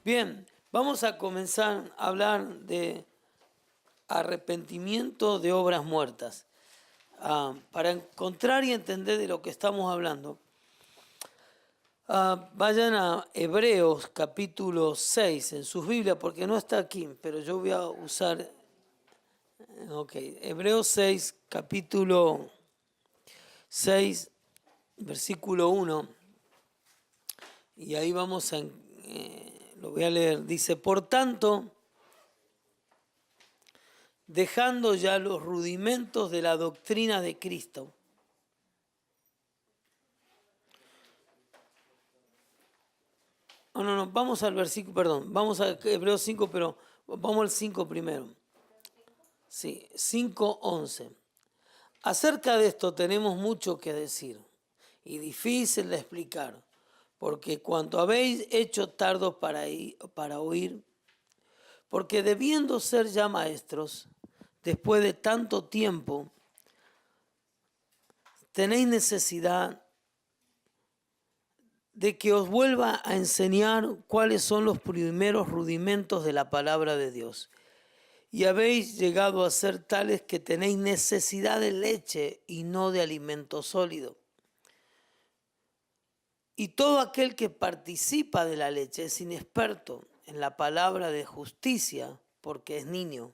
Bien, vamos a comenzar a hablar de arrepentimiento de obras muertas. Para encontrar y entender de lo que estamos hablando, vayan a Hebreos capítulo 6 en sus Biblias, porque no está aquí, pero yo voy a usar, Hebreos 6, capítulo 6, versículo 1, y ahí vamos a, lo voy a leer, dice, por tanto, dejando ya los rudimentos de la doctrina de Cristo. No, vamos al versículo, perdón, vamos a Hebreos 5, pero vamos al 5 primero. Sí, 5:11. Acerca de esto tenemos mucho que decir y difícil de explicar, porque cuanto habéis hecho tardos para oír, porque debiendo ser ya maestros, después de tanto tiempo, tenéis necesidad de que os vuelva a enseñar cuáles son los primeros rudimentos de la palabra de Dios. Y habéis llegado a ser tales que tenéis necesidad de leche y no de alimento sólido. Y todo aquel que participa de la leche es inexperto en la palabra de justicia porque es niño.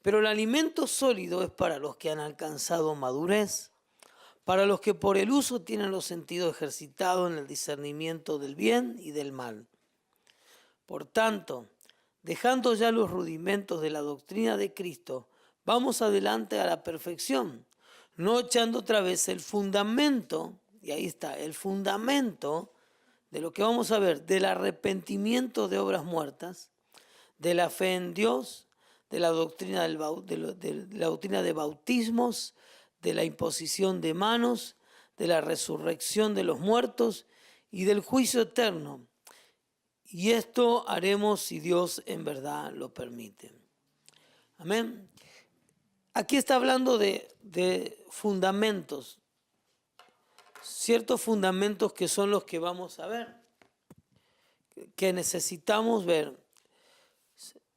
Pero el alimento sólido es para los que han alcanzado madurez, para los que por el uso tienen los sentidos ejercitados en el discernimiento del bien y del mal. Por tanto, dejando ya los rudimentos de la doctrina de Cristo, vamos adelante a la perfección, no echando otra vez el fundamento, y ahí está, el fundamento de lo que vamos a ver, del arrepentimiento de obras muertas, de la fe en Dios, de la doctrina de la doctrina de bautismos, de la imposición de manos, de la resurrección de los muertos y del juicio eterno. Y esto haremos si Dios en verdad lo permite. Amén. Aquí está hablando de fundamentos, ciertos fundamentos que son los que vamos a ver, que necesitamos ver.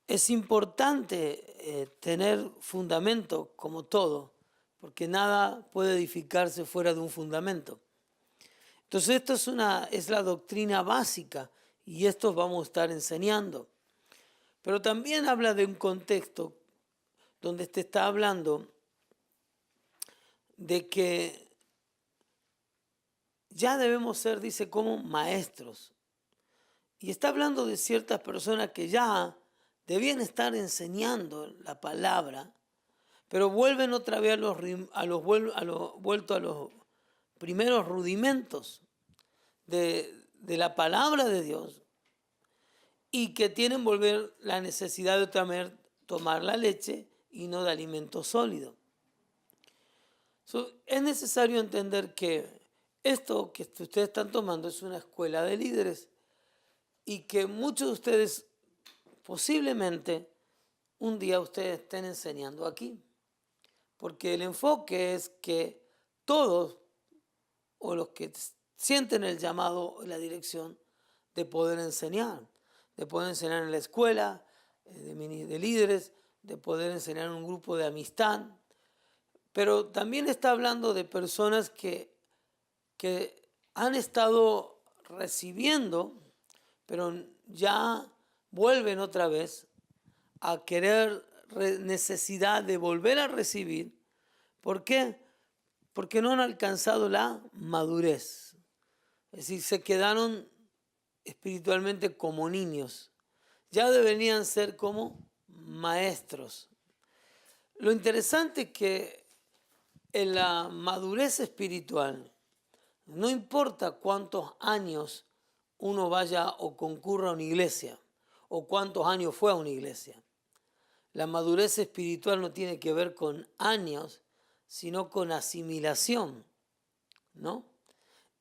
Es importante tener fundamento como todo, porque nada puede edificarse fuera de un fundamento. Entonces esto es la doctrina básica y esto vamos a estar enseñando. Pero también habla de un contexto donde te está hablando de que ya debemos ser, dice, como maestros. Y está hablando de ciertas personas que ya debían estar enseñando la palabra, pero vuelven otra vez a los primeros rudimentos de la palabra de Dios y que tienen volver la necesidad de tomar la leche y no de alimento sólido. Es necesario entender que esto que ustedes están tomando es una escuela de líderes y que muchos de ustedes posiblemente un día ustedes estén enseñando aquí. Porque el enfoque es que todos, o los que sienten el llamado, la dirección de poder enseñar en la escuela, de líderes, de poder enseñar en un grupo de amistad. Pero también está hablando de personas que han estado recibiendo, pero ya vuelven otra vez a querer necesidad de volver a recibir. ¿Por qué? Porque no han alcanzado la madurez. Es decir, se quedaron espiritualmente como niños. Ya deberían ser como maestros. Lo interesante es que en la madurez espiritual, no importa cuántos años uno vaya o concurra a una iglesia, o cuántos años fue a una iglesia. La madurez espiritual no tiene que ver con años, sino con asimilación, ¿no?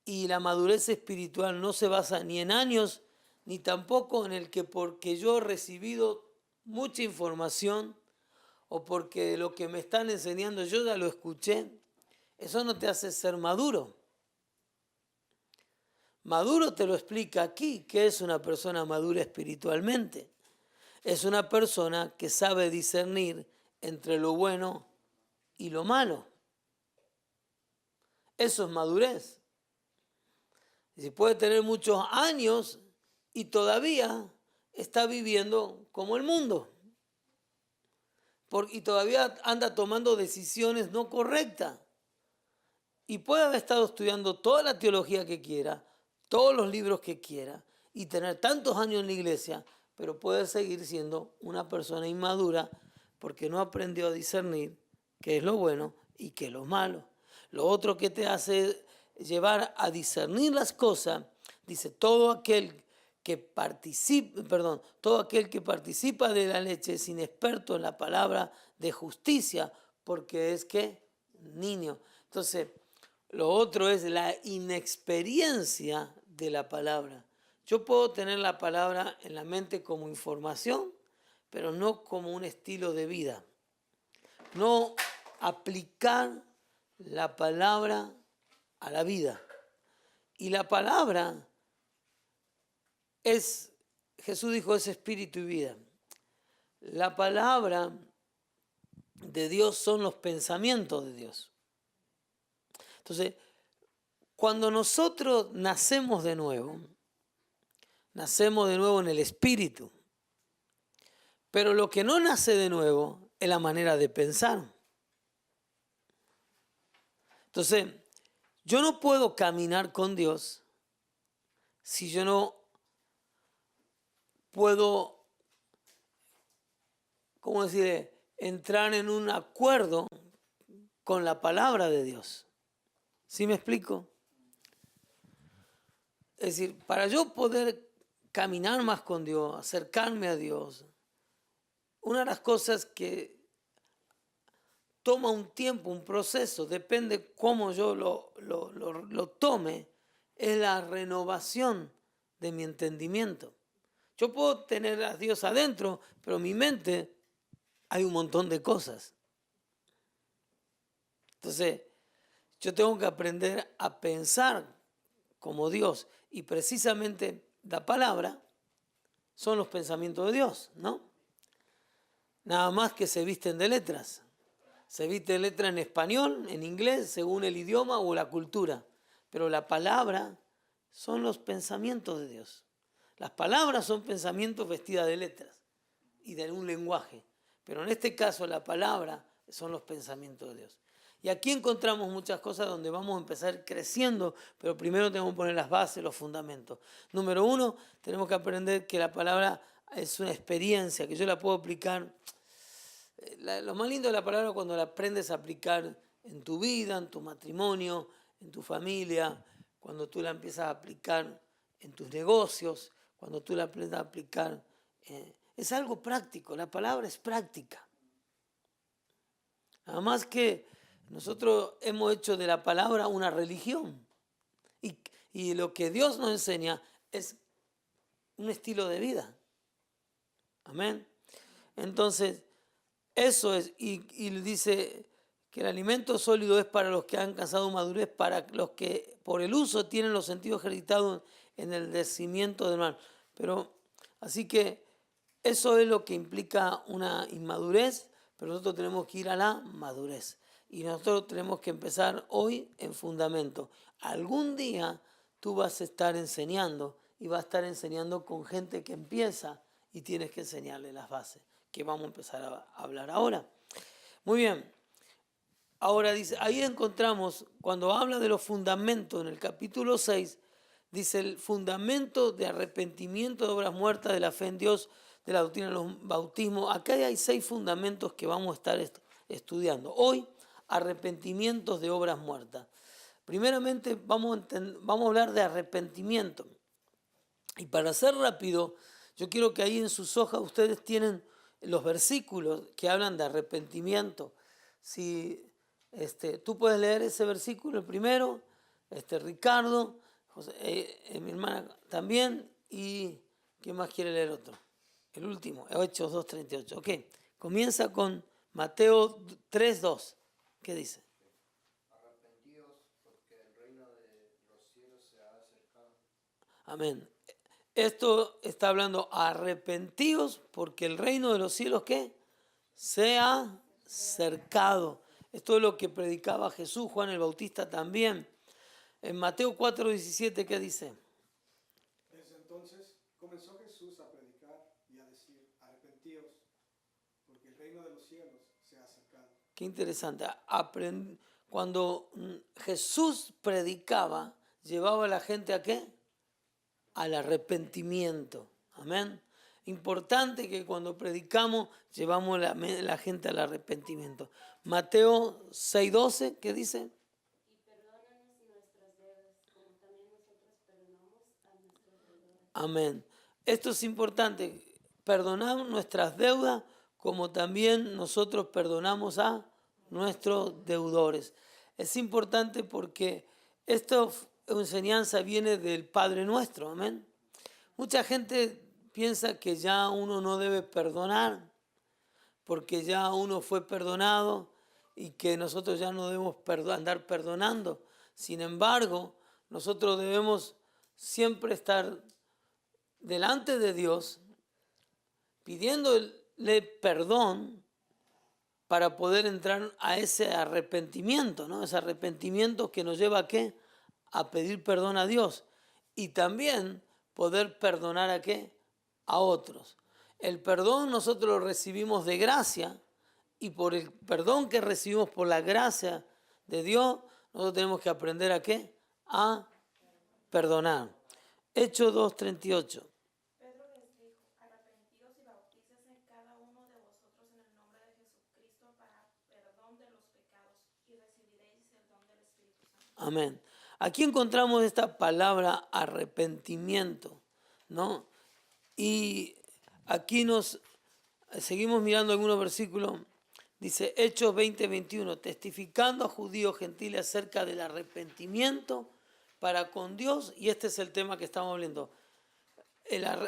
Y la madurez espiritual no se basa ni en años, ni tampoco en el que porque yo he recibido mucha información o porque lo que me están enseñando yo ya lo escuché, eso no te hace ser maduro. Maduro te lo explica aquí, que es una persona madura espiritualmente. Es una persona que sabe discernir entre lo bueno y lo malo. Eso es madurez. Y puede tener muchos años y todavía está viviendo como el mundo. Y todavía anda tomando decisiones no correctas. Y puede haber estado estudiando toda la teología que quiera, todos los libros que quiera, y tener tantos años en la iglesia, pero puede seguir siendo una persona inmadura porque no aprendió a discernir qué es lo bueno y qué es lo malo. Lo otro que te hace llevar a discernir las cosas, dice, todo aquel que participa de la leche es inexperto en la palabra de justicia, porque es que niño. Entonces, lo otro es la inexperiencia de la palabra. Yo puedo tener la palabra en la mente como información, pero no como un estilo de vida. No aplicar la palabra a la vida. Y la palabra Jesús dijo, es espíritu y vida. La palabra de Dios son los pensamientos de Dios. Entonces, cuando nosotros nacemos de nuevo en el espíritu. Pero lo que no nace de nuevo es la manera de pensar. Entonces, yo no puedo caminar con Dios si yo no puedo, ¿cómo decir?, entrar en un acuerdo con la palabra de Dios. ¿Sí me explico? Es decir, para yo poder caminar más con Dios, acercarme a Dios, una de las cosas que toma un tiempo, un proceso, depende cómo yo lo tome, es la renovación de mi entendimiento. Yo puedo tener a Dios adentro, pero en mi mente hay un montón de cosas. Entonces, yo tengo que aprender a pensar como Dios. Y precisamente la palabra son los pensamientos de Dios, ¿no? Nada más que se visten de letras. Se viste de letra en español, en inglés, según el idioma o la cultura. Pero la palabra son los pensamientos de Dios. Las palabras son pensamientos vestidas de letras y de un lenguaje. Pero en este caso la palabra son los pensamientos de Dios. Y aquí encontramos muchas cosas donde vamos a empezar creciendo, pero primero tenemos que poner las bases, los fundamentos. Número uno, tenemos que aprender que la palabra es una experiencia, que yo la puedo aplicar. Lo más lindo de la palabra es cuando la aprendes a aplicar en tu vida, en tu matrimonio, en tu familia, cuando tú la empiezas a aplicar en tus negocios, cuando tú la aprendes a aplicar. Es algo práctico, la palabra es práctica. Nada más que nosotros hemos hecho de la palabra una religión. Y lo que Dios nos enseña es un estilo de vida. Amén. Entonces, eso es, y dice que el alimento sólido es para los que han alcanzado madurez, para los que por el uso tienen los sentidos ejercitados en el decimiento del mal. Pero, así que eso es lo que implica una inmadurez, pero nosotros tenemos que ir a la madurez. Y nosotros tenemos que empezar hoy en fundamento. Algún día tú vas a estar enseñando y vas a estar enseñando con gente que empieza y tienes que enseñarle las bases, que vamos a empezar a hablar ahora. Muy bien. Ahora dice, ahí encontramos, cuando habla de los fundamentos en el capítulo 6, dice el fundamento de arrepentimiento de obras muertas, de la fe en Dios, de la doctrina de los bautismos. Acá hay 6 fundamentos que vamos a estar estudiando. Hoy, arrepentimientos de obras muertas. Primeramente vamos a hablar de arrepentimiento. Y para ser rápido, yo quiero que ahí en sus hojas ustedes tienen los versículos que hablan de arrepentimiento. Si tú puedes leer ese versículo, el primero, Ricardo, José, mi hermana también, y ¿quién más quiere leer otro? El último, Hechos 2:38. Ok, comienza con Mateo 3:2. ¿Qué dice? Arrepentíos porque el reino de los cielos se ha acercado. Amén. Esto está hablando arrepentidos porque el reino de los cielos, ¿qué? Se ha acercado. Esto es lo que predicaba Jesús, Juan el Bautista también. En Mateo 4:17, ¿qué dice? Desde entonces comenzó Jesús a predicar y a decir, arrepentíos, porque el reino de los cielos se ha acercado. Qué interesante. Cuando Jesús predicaba, llevaba a la gente ¿a qué? Al arrepentimiento. Amén. Importante que cuando predicamos llevamos la gente al arrepentimiento. Mateo 6:12, ¿qué dice? Y perdónanos nuestras deudas, como también nosotros perdonamos a nuestros deudores. Amén. Esto es importante. Perdonar nuestras deudas como también nosotros perdonamos a nuestros deudores. Es importante porque esta enseñanza viene del Padre Nuestro. Amén. Mucha gente piensa que ya uno no debe perdonar porque ya uno fue perdonado y que nosotros ya no debemos andar perdonando. Sin embargo, nosotros debemos siempre estar delante de Dios pidiéndole perdón para poder entrar a ese arrepentimiento, ¿no? Ese arrepentimiento que nos lleva ¿a qué? A pedir perdón a Dios y también poder perdonar ¿a qué? A otros. El perdón nosotros lo recibimos de gracia y por el perdón que recibimos por la gracia de Dios, nosotros tenemos que aprender ¿a qué? A perdonar. Hechos 2:38. Pedro les dijo, arrepentíos y bautícese cada uno de vosotros en el nombre de Jesucristo para perdón de los pecados y recibiréis el don del Espíritu Santo. Amén. Aquí encontramos esta palabra arrepentimiento, ¿no? Y aquí seguimos mirando algunos versículos. Dice Hechos 20:21, testificando a judíos gentiles acerca del arrepentimiento para con Dios, y este es el tema que estamos hablando,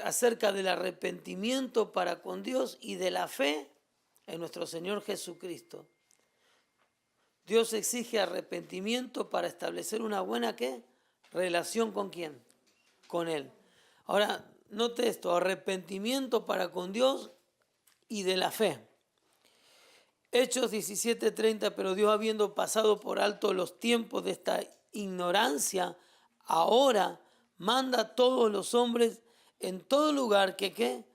acerca del arrepentimiento para con Dios y de la fe en nuestro Señor Jesucristo. Dios exige arrepentimiento para establecer una buena ¿qué? Relación con quién, con Él. Ahora, note esto, arrepentimiento para con Dios y de la fe. Hechos 17:30, pero Dios habiendo pasado por alto los tiempos de esta ignorancia, ahora manda a todos los hombres en todo lugar que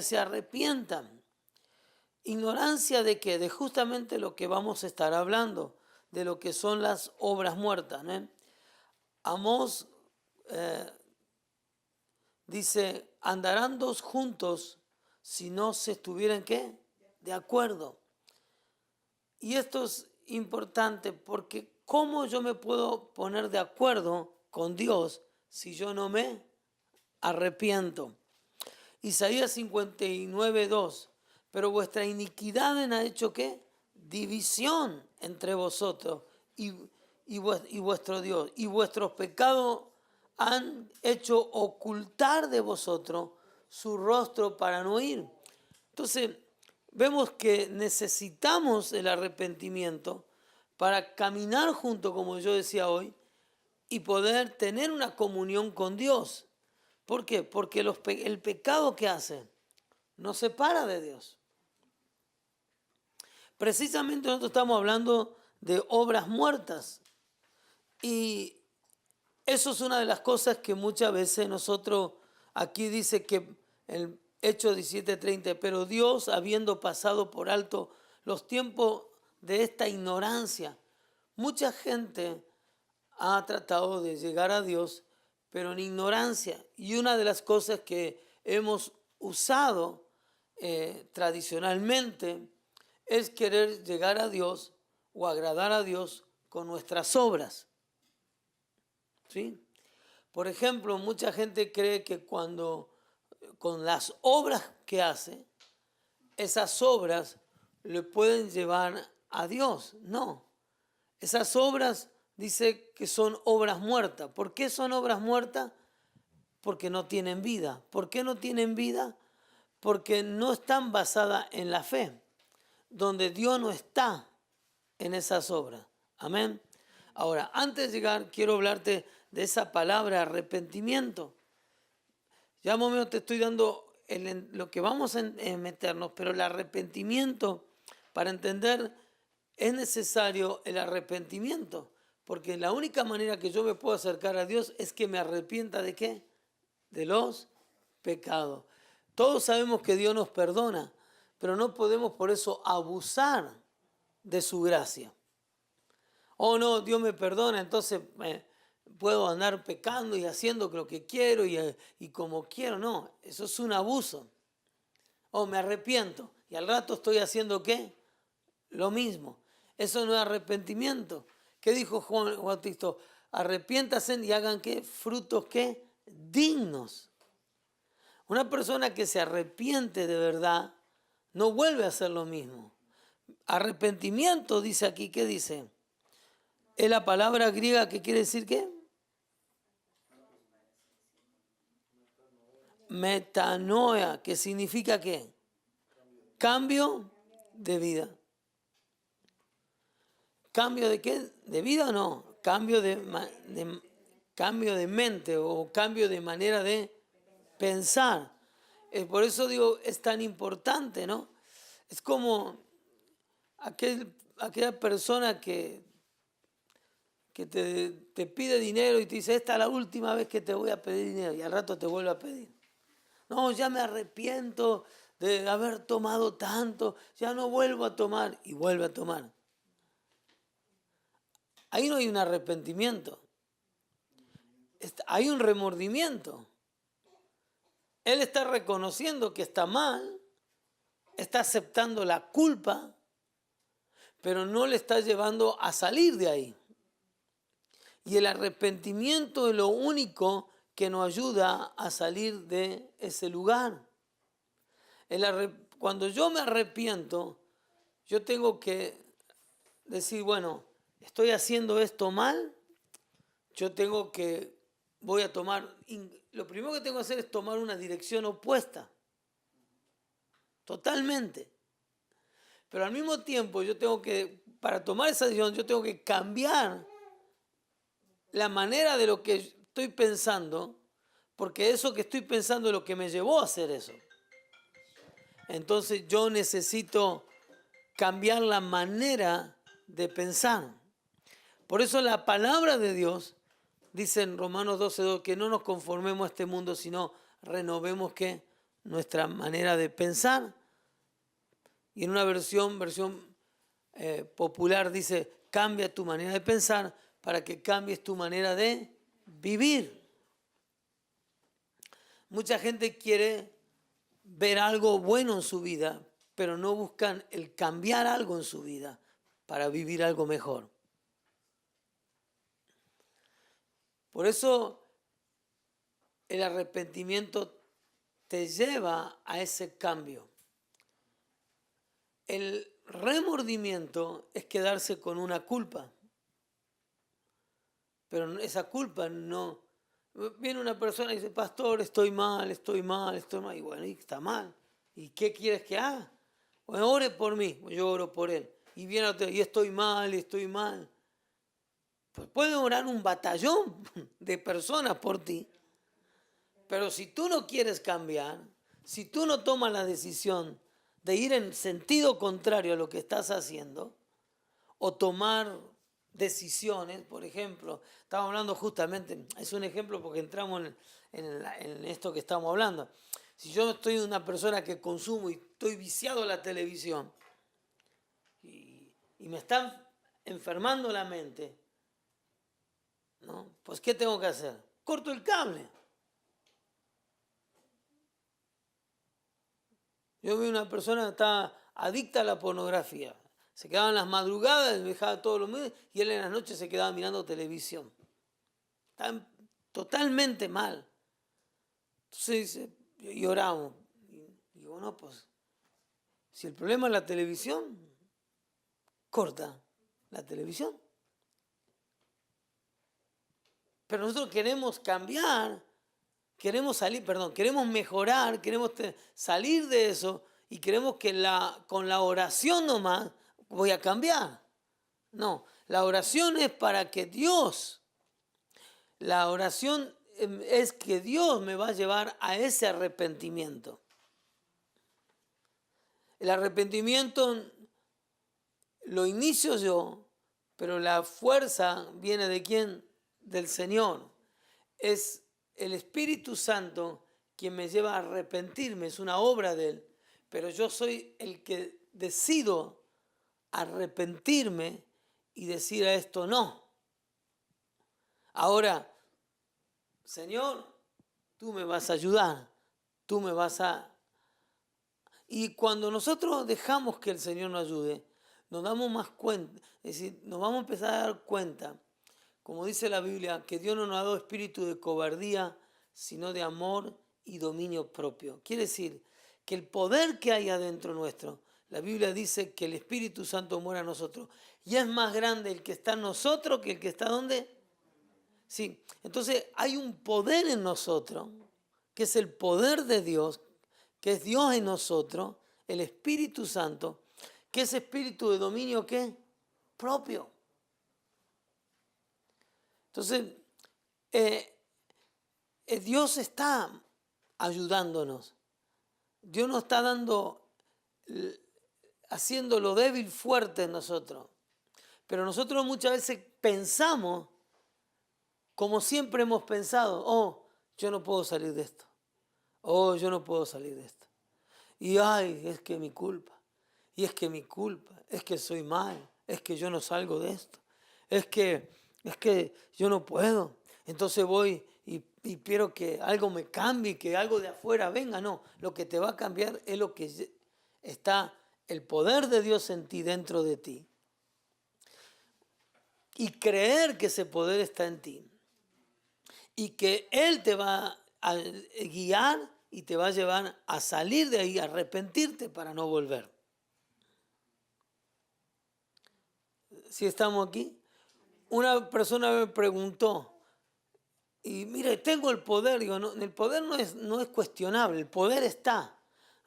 se arrepientan. ¿Ignorancia de qué? De justamente lo que vamos a estar hablando, de lo que son las obras muertas, ¿no? Amós dice, andarán dos juntos si no se estuvieran ¿qué? De acuerdo. Y esto es importante porque ¿cómo yo me puedo poner de acuerdo con Dios si yo no me arrepiento? Isaías 59:2, pero vuestra iniquidad ha hecho ¿qué? División entre vosotros y vuestro Dios, y vuestros pecados han hecho ocultar de vosotros su rostro para no oír. Entonces, vemos que necesitamos el arrepentimiento para caminar junto, como yo decía hoy, y poder tener una comunión con Dios. ¿Por qué? Porque el pecado que hace nos separa de Dios. Precisamente nosotros estamos hablando de obras muertas y eso es una de las cosas que muchas veces nosotros, aquí dice que el Hechos 17:30, pero Dios habiendo pasado por alto los tiempos de esta ignorancia, mucha gente ha tratado de llegar a Dios, pero en ignorancia. Y una de las cosas que hemos usado tradicionalmente es querer llegar a Dios o agradar a Dios con nuestras obras. ¿Sí? Por ejemplo, mucha gente cree que cuando con las obras que hace, esas obras le pueden llevar a Dios. No, esas obras dice que son obras muertas. ¿Por qué son obras muertas? Porque no tienen vida. ¿Por qué no tienen vida? Porque no están basadas en la fe, donde Dios no está en esas obras. Amén. Ahora, antes de llegar, quiero hablarte de esa palabra arrepentimiento. Ya más o menos te estoy dando lo que vamos a meternos, pero el arrepentimiento, para entender, es necesario el arrepentimiento, porque la única manera que yo me puedo acercar a Dios es que me arrepienta ¿de qué? De los pecados. Todos sabemos que Dios nos perdona, pero no podemos por eso abusar de su gracia. Oh no, Dios me perdona, entonces puedo andar pecando y haciendo lo que quiero y como quiero. No, eso es un abuso. Oh, me arrepiento y al rato estoy haciendo ¿qué? Lo mismo. Eso no es arrepentimiento. ¿Qué dijo Juan Bautista? Arrepiéntanse y hagan ¿qué? Frutos ¿qué? Dignos. Una persona que se arrepiente de verdad no vuelve a hacer lo mismo. Arrepentimiento dice aquí, ¿qué dice? Es la palabra griega que quiere decir ¿qué? Metanoia, que significa ¿qué? Cambio de vida. ¿Cambio de qué? ¿De vida o no? Cambio de mente o cambio de manera de pensar. Por eso digo, es tan importante, ¿no? Es como aquella persona que te pide dinero y te dice, esta es la última vez que te voy a pedir dinero, y al rato te vuelve a pedir. No, ya me arrepiento de haber tomado tanto, ya no vuelvo a tomar, y vuelve a tomar. Ahí no hay un arrepentimiento, hay un remordimiento. Él está reconociendo que está mal, está aceptando la culpa, pero no le está llevando a salir de ahí. Y el arrepentimiento es lo único que nos ayuda a salir de ese lugar. Cuando yo me arrepiento, yo tengo que decir, bueno, estoy haciendo esto mal, voy a tomar, lo primero que tengo que hacer es tomar una dirección opuesta, totalmente. Pero al mismo tiempo para tomar esa decisión, yo tengo que cambiar la manera de lo que estoy pensando, porque eso que estoy pensando es lo que me llevó a hacer eso. Entonces yo necesito cambiar la manera de pensar. Por eso la palabra de Dios dice en Romanos 12:2 que no nos conformemos a este mundo, sino renovemos ¿qué? Nuestra manera de pensar. Y en una versión popular dice, cambia tu manera de pensar para que cambies tu manera de vivir. Mucha gente quiere ver algo bueno en su vida, pero no buscan el cambiar algo en su vida para vivir algo mejor. Por eso el arrepentimiento te lleva a ese cambio. El remordimiento es quedarse con una culpa. Pero esa culpa no... Viene una persona y dice, pastor, estoy mal. Y bueno, y está mal. ¿Y qué quieres que haga? Bueno, ore por mí. Yo oro por él. Y viene otro, y estoy mal. Pues puede orar un batallón de personas por ti. Pero si tú no quieres cambiar, si tú no tomas la decisión de ir en sentido contrario a lo que estás haciendo, o tomar decisiones, por ejemplo, estamos hablando justamente, es un ejemplo porque entramos en esto que estamos hablando. Si yo estoy una persona que consumo y estoy viciado a la televisión y me están enfermando la mente, ¿no? Pues ¿qué tengo que hacer? Corto el cable. Yo vi una persona que estaba adicta a la pornografía. Se quedaba en las madrugadas, dejaba todos los medios y él en las noches se quedaba mirando televisión. Estaba totalmente mal. Entonces dice, y oramos. Y digo, no, pues, si el problema es la televisión, corta la televisión. Pero nosotros queremos cambiar, queremos mejorar, queremos salir de eso y queremos que con la oración nomás voy a cambiar. No, la oración es para que Dios, la oración es que Dios me va a llevar a ese arrepentimiento. El arrepentimiento lo inicio yo, pero la fuerza viene ¿de quién? Del Señor. Es el Espíritu Santo quien me lleva a arrepentirme, es una obra de Él, pero yo soy el que decido arrepentirme y decir a esto no. Ahora, Señor, tú me vas a ayudar, tú me vas a... Y cuando nosotros dejamos que el Señor nos ayude, nos damos más cuenta, es decir, nos vamos a empezar a dar cuenta, como dice la Biblia, que Dios no nos ha dado espíritu de cobardía, sino de amor y dominio propio. Quiere decir que el poder que hay adentro nuestro, la Biblia dice que el Espíritu Santo mora en nosotros, y es más grande el que está en nosotros que el que está ¿dónde? Sí, entonces hay un poder en nosotros, que es el poder de Dios, que es Dios en nosotros, el Espíritu Santo, que es espíritu de dominio ¿qué? Propio. Entonces, Dios está ayudándonos. Dios nos está haciendo lo débil fuerte en nosotros. Pero nosotros muchas veces pensamos, como siempre hemos pensado, oh, yo no puedo salir de esto. Oh, yo no puedo salir de esto. Y ay, es que mi culpa. Y es que mi culpa. Es que soy mal. Es que yo no salgo de esto. Es que yo no puedo. Entonces voy y quiero que algo me cambie, que algo de afuera venga. No, lo que te va a cambiar es lo que está, el poder de Dios en ti, dentro de ti. Y creer que ese poder está en ti. Y que Él te va a guiar y te va a llevar a salir de ahí, a arrepentirte para no volver. ¿Sí estamos aquí? Una persona me preguntó, y mire, tengo el poder. Digo, no, el poder no es cuestionable, el poder está.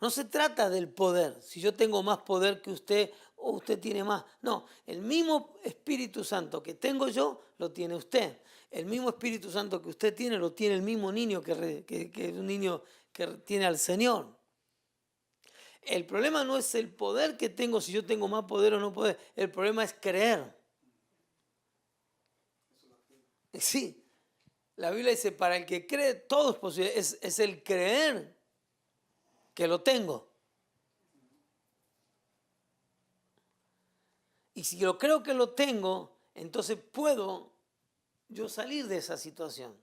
No se trata del poder, si yo tengo más poder que usted o usted tiene más. No, el mismo Espíritu Santo que tengo yo, lo tiene usted. El mismo Espíritu Santo que usted tiene, lo tiene el mismo niño que es un niño que tiene al Señor. El problema no es el poder que tengo, si yo tengo más poder o no poder. El problema es creer. Sí, la Biblia dice, para el que cree, todo es posible. Es el creer que lo tengo. Y si yo creo que lo tengo, entonces puedo yo salir de esa situación.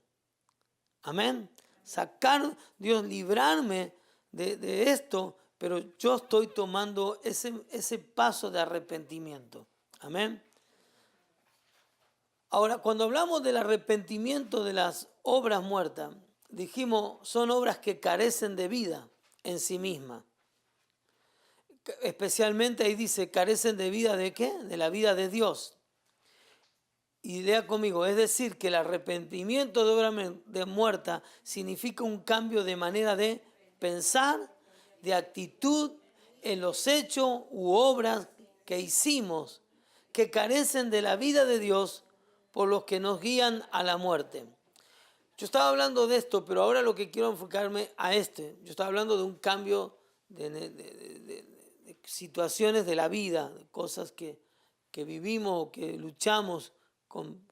Amén. Sacar, Dios, librarme de esto, pero yo estoy tomando ese paso de arrepentimiento. Amén. Ahora, cuando hablamos del arrepentimiento de las obras muertas, dijimos, son obras que carecen de vida en sí mismas. Especialmente ahí dice, carecen de vida ¿de qué? De la vida de Dios. Y lea conmigo, es decir, que el arrepentimiento de obra de muerta significa un cambio de manera de pensar, de actitud en los hechos u obras que hicimos, que carecen de la vida de Dios, por los que nos guían a la muerte. Yo estaba hablando de esto, pero ahora lo que quiero enfocarme a yo estaba hablando de un cambio de situaciones de la vida, de cosas que vivimos o que luchamos con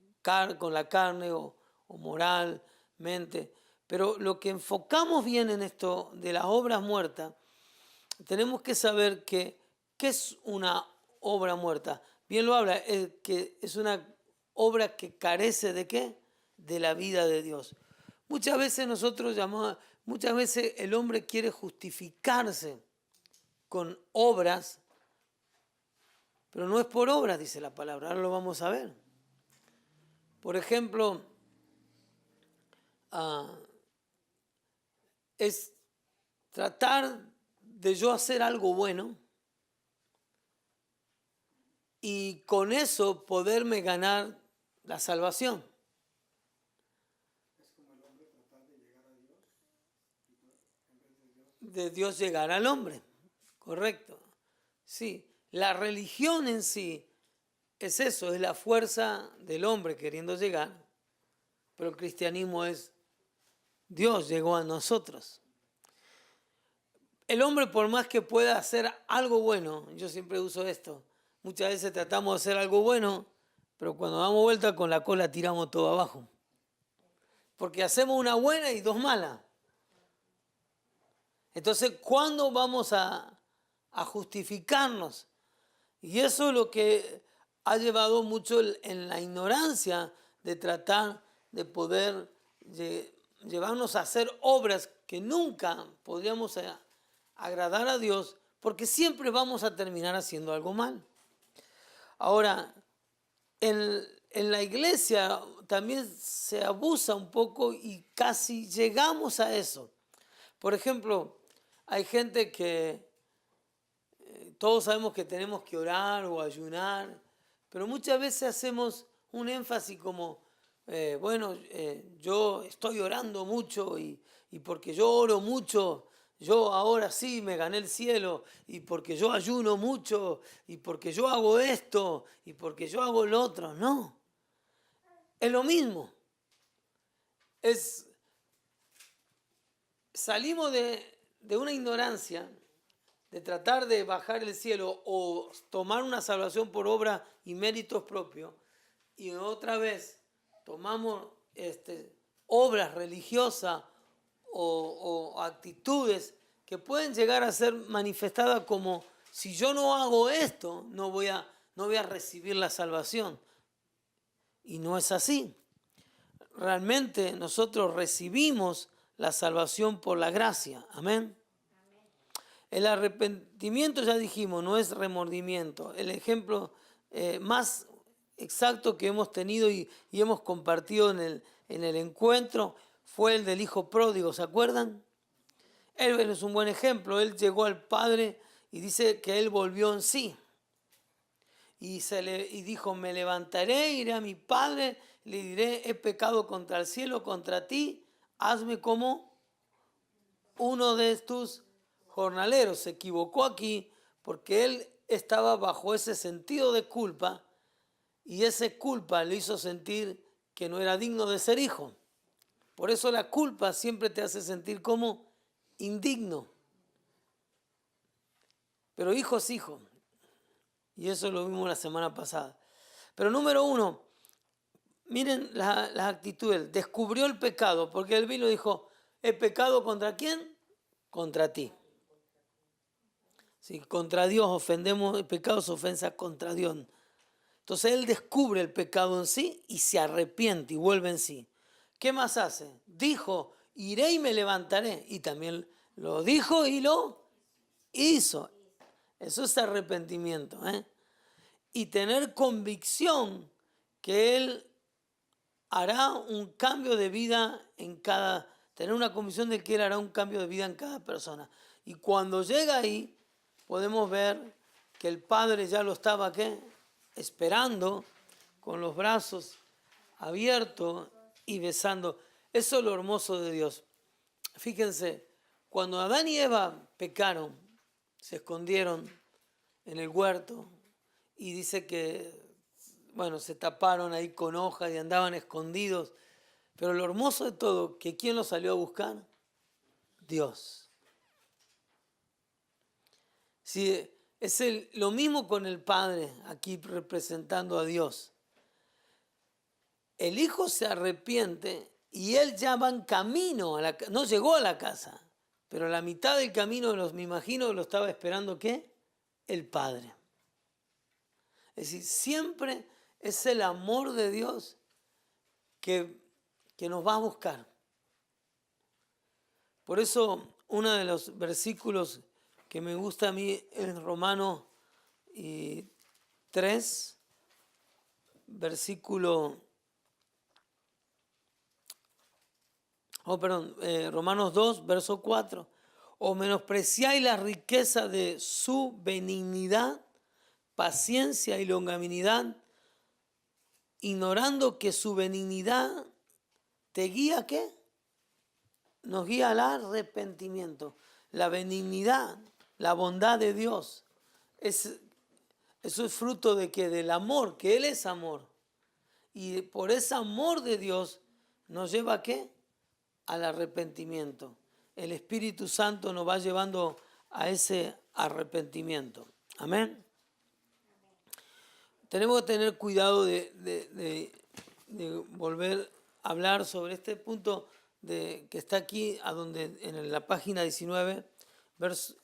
la carne o moralmente. Pero lo que enfocamos bien en esto de las obras muertas, tenemos que saber ¿qué es una obra muerta? Bien lo habla, que es una obra que carece ¿de qué? De la vida de Dios. Muchas veces muchas veces el hombre quiere justificarse con obras, pero no es por obras, dice la palabra. Ahora lo vamos a ver. Por ejemplo, es tratar de yo hacer algo bueno y con eso poderme ganar la salvación. Es como el hombre tratar de llegar a Dios en vez de Dios. De Dios llegar al hombre, correcto. Sí, la religión en sí es eso, es la fuerza del hombre queriendo llegar, pero el cristianismo es Dios llegó a nosotros. El hombre, por más que pueda hacer algo bueno, yo siempre uso esto, muchas veces tratamos de hacer algo bueno, pero cuando damos vuelta con la cola tiramos todo abajo. Porque hacemos una buena y dos malas. Entonces, ¿cuándo vamos a justificarnos? Y eso es lo que ha llevado mucho en la ignorancia de tratar de poder llevarnos a hacer obras que nunca podríamos agradar a Dios, porque siempre vamos a terminar haciendo algo mal. Ahora, en la iglesia también se abusa un poco y casi llegamos a eso. Por ejemplo, hay gente que todos sabemos que tenemos que orar o ayunar, pero muchas veces hacemos un énfasis como, yo estoy orando mucho y porque yo oro mucho, yo ahora sí me gané el cielo, y porque yo ayuno mucho, y porque yo hago esto, y porque yo hago lo otro. No, es lo mismo. Salimos de una ignorancia, de tratar de bajar el cielo o tomar una salvación por obra y méritos propios, y otra vez tomamos obras religiosas o actitudes que pueden llegar a ser manifestadas como, si yo no hago esto, no voy a recibir la salvación. Y no es así. Realmente nosotros recibimos la salvación por la gracia. Amén. El arrepentimiento, ya dijimos, no es remordimiento. El ejemplo más exacto que hemos tenido y hemos compartido en el encuentro fue el del hijo pródigo, ¿se acuerdan? Él es un buen ejemplo. Él llegó al Padre y dice que él volvió en sí. Y dijo, me levantaré, iré a mi Padre, le diré, he pecado contra el cielo, contra ti, hazme como uno de tus jornaleros. Se equivocó aquí porque él estaba bajo ese sentido de culpa y esa culpa le hizo sentir que no era digno de ser hijo. Por eso la culpa siempre te hace sentir como indigno. Pero hijo es hijo. Y eso lo vimos la semana pasada. Pero número uno, miren las actitudes. Descubrió el pecado porque él vino y dijo, ¿he pecado contra quién? Contra ti. Si contra Dios ofendemos, el pecado es ofensa contra Dios. Entonces él descubre el pecado en sí y se arrepiente y vuelve en sí. ¿Qué más hace? Dijo, iré y me levantaré. Y también lo dijo y lo hizo. Eso es arrepentimiento. Y tener convicción que él hará un cambio de vida tener una convicción de que él hará un cambio de vida en cada persona. Y cuando llega ahí, podemos ver que el Padre ya lo estaba esperando con los brazos abiertos y besando. Eso es lo hermoso de Dios. Fíjense, cuando Adán y Eva pecaron, se escondieron en el huerto y dice que, se taparon ahí con hojas y andaban escondidos. Pero lo hermoso de todo, que ¿quién los salió a buscar? Dios. Sí, es lo mismo con el Padre, aquí representando a Dios. El Hijo se arrepiente y él ya va en camino, no llegó a la casa, pero a la mitad del camino me imagino lo estaba esperando ¿qué? El Padre. Es decir, siempre es el amor de Dios que nos va a buscar. Por eso uno de los versículos que me gusta a mí es Romanos 3, Romanos 2, verso 4. O menospreciáis la riqueza de su benignidad, paciencia y longanimidad, ignorando que su benignidad te guía, ¿qué? Nos guía al arrepentimiento. La benignidad, la bondad de Dios, eso es fruto de que del amor, que Él es amor. Y por ese amor de Dios nos lleva ¿a qué? al arrepentimiento. El Espíritu Santo nos va llevando a ese arrepentimiento. Amén. Tenemos que tener cuidado de volver a hablar sobre este punto que está aquí, en la página 19,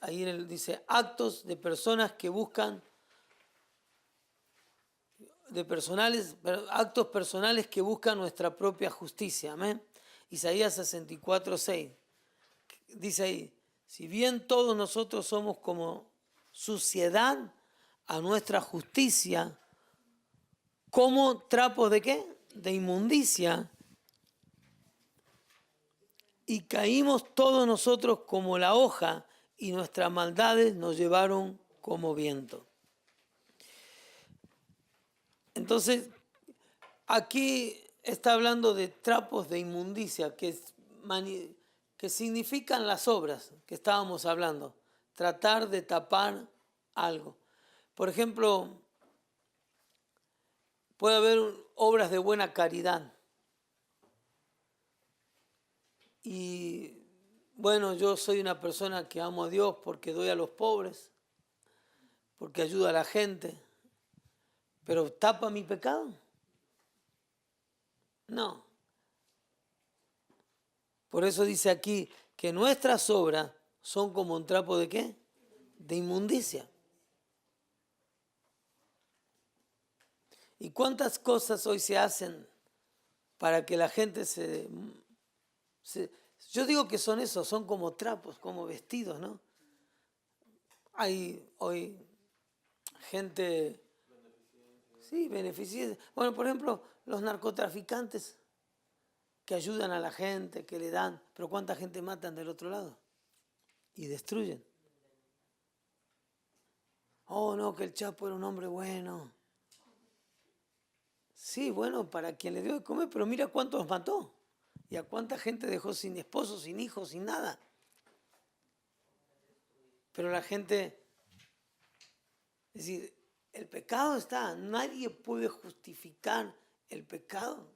ahí dice actos de personas que buscan, actos personales que buscan nuestra propia justicia. Amén. Isaías 64:6 dice ahí, si bien todos nosotros somos como suciedad a nuestra justicia, como trapos de ¿qué? De inmundicia, y caímos todos nosotros como la hoja, y nuestras maldades nos llevaron como viento. Entonces, aquí está hablando de trapos de inmundicia, que significan las obras que estábamos hablando, tratar de tapar algo. Por ejemplo, puede haber obras de buena caridad. Y bueno, yo soy una persona que amo a Dios porque doy a los pobres, porque ayudo a la gente, pero ¿tapa mi pecado? No. Por eso dice aquí que nuestras obras son como un trapo de ¿qué? De inmundicia. ¿Y cuántas cosas hoy se hacen para que la gente yo digo que son eso, son como trapos, como vestidos, ¿no? Hay hoy gente, sí, beneficiosa. Bueno, por ejemplo, los narcotraficantes que ayudan a la gente, que le dan, pero ¿cuánta gente matan del otro lado? Y destruyen. Oh, no, que el Chapo era un hombre bueno. Sí, bueno, para quien le dio de comer, pero mira cuántos mató. Y a cuánta gente dejó sin esposo, sin hijos, sin nada. Pero la gente, es decir, el pecado está, nadie puede justificar el pecado.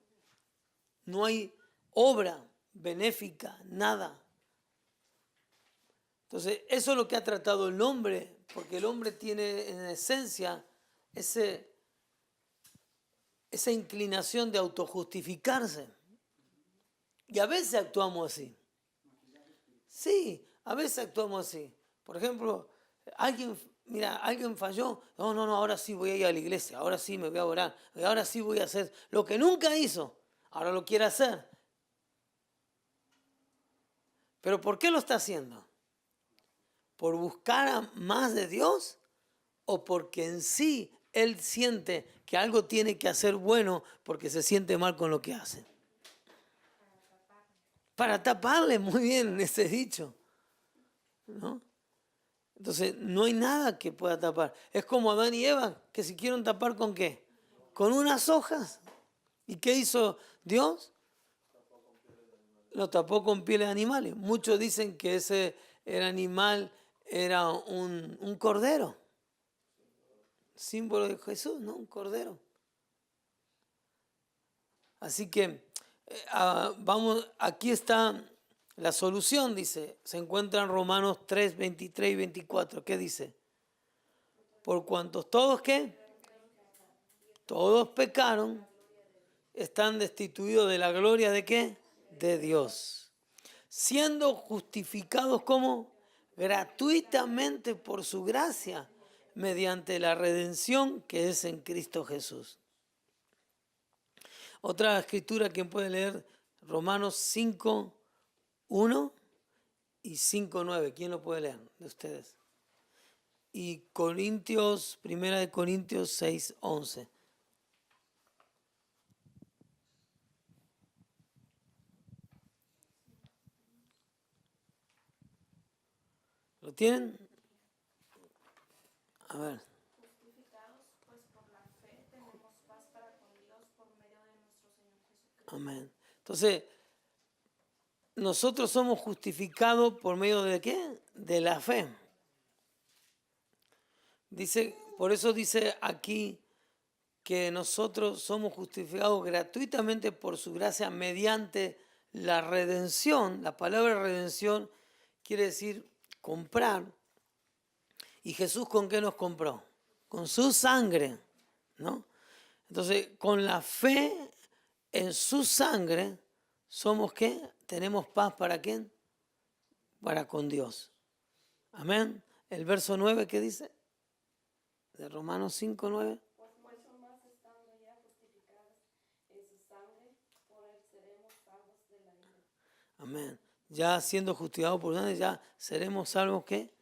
No hay obra benéfica, nada. Entonces, eso es lo que ha tratado el hombre, porque el hombre tiene en esencia esa inclinación de autojustificarse. Y a veces actuamos así. Sí, a veces actuamos así. Por ejemplo, alguien falló. No, ahora sí voy a ir a la iglesia, ahora sí me voy a orar, ahora sí voy a hacer lo que nunca hizo, ahora lo quiere hacer. ¿Pero por qué lo está haciendo? ¿Por buscar más de Dios? ¿O porque en sí él siente que algo tiene que hacer bueno porque se siente mal con lo que hace? Para taparle, muy bien ese dicho, ¿no? Entonces, no hay nada que pueda tapar. Es como Adán y Eva, que se quieren tapar ¿con qué? Con unas hojas. ¿Y qué hizo Dios? Lo tapó con pieles de animales. Muchos dicen que el animal era un cordero. Símbolo de Jesús, ¿no? Un cordero. Así que aquí está la solución, dice. Se encuentra en Romanos 3, 23 y 24. ¿Qué dice? Por cuantos todos, ¿qué? Todos pecaron, están destituidos de la gloria ¿de qué? De Dios. Siendo justificados como gratuitamente por su gracia, mediante la redención que es en Cristo Jesús. Otra escritura, ¿quién puede leer? Romanos 5, 1 y 5, 9. ¿Quién lo puede leer de ustedes? Y Primera de Corintios 6, 11. ¿Lo tienen? A ver. Justificados pues por la fe tenemos paz para con Dios por medio de nuestro Señor Jesucristo. Amén. Entonces, nosotros somos justificados por medio de ¿qué? De la fe. Por eso dice aquí que nosotros somos justificados gratuitamente por su gracia mediante la redención, la palabra redención quiere decir comprar. ¿Y Jesús con qué nos compró? Con su sangre, ¿no? Entonces, con la fe en su sangre, somos ¿qué? Tenemos paz ¿para quién? Para con Dios. Amén. El verso 9, ¿qué dice? De Romanos 5, 9. Pues mucho más estando ya justificados en su sangre, por él seremos salvos de la ira. Amén. Ya siendo justificados por sangre, ya seremos salvos ¿qué?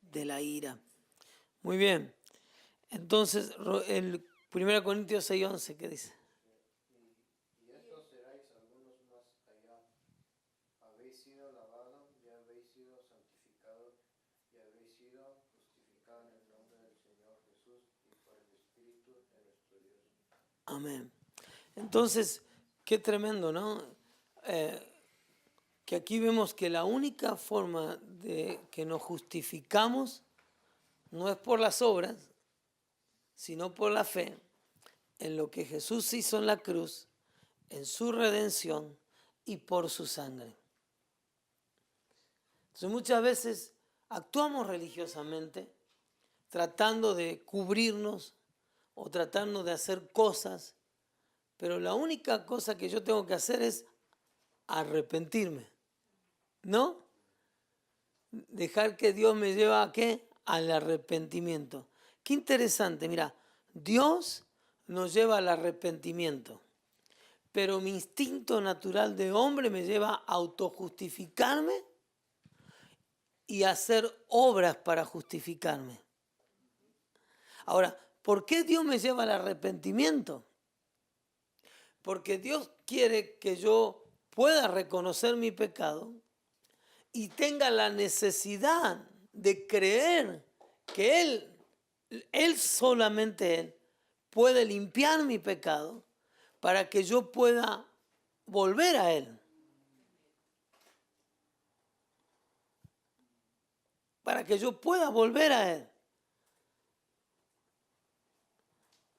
De la ira. Muy bien. Entonces, el 1 Corintios 6, 11, ¿qué dice? Y estos seráis algunos más allá. Habéis sido lavados, ya habéis sido santificados, y habéis sido justificados en el nombre del Señor Jesús y por el Espíritu de nuestro Dios. Amén. Entonces, qué tremendo, ¿no? Que aquí vemos que la única forma de que nos justificamos no es por las obras, sino por la fe en lo que Jesús hizo en la cruz, en su redención y por su sangre. Entonces muchas veces actuamos religiosamente tratando de cubrirnos o tratando de hacer cosas, pero la única cosa que yo tengo que hacer es arrepentirme, ¿no? Dejar que Dios me lleve ¿a qué? Al arrepentimiento. Qué interesante, mira, Dios nos lleva al arrepentimiento, pero mi instinto natural de hombre me lleva a autojustificarme y hacer obras para justificarme. Ahora, ¿por qué Dios me lleva al arrepentimiento? Porque Dios quiere que yo pueda reconocer mi pecado y tenga la necesidad de creer que Él solamente Él puede limpiar mi pecado para que yo pueda volver a Él. Para que yo pueda volver a Él.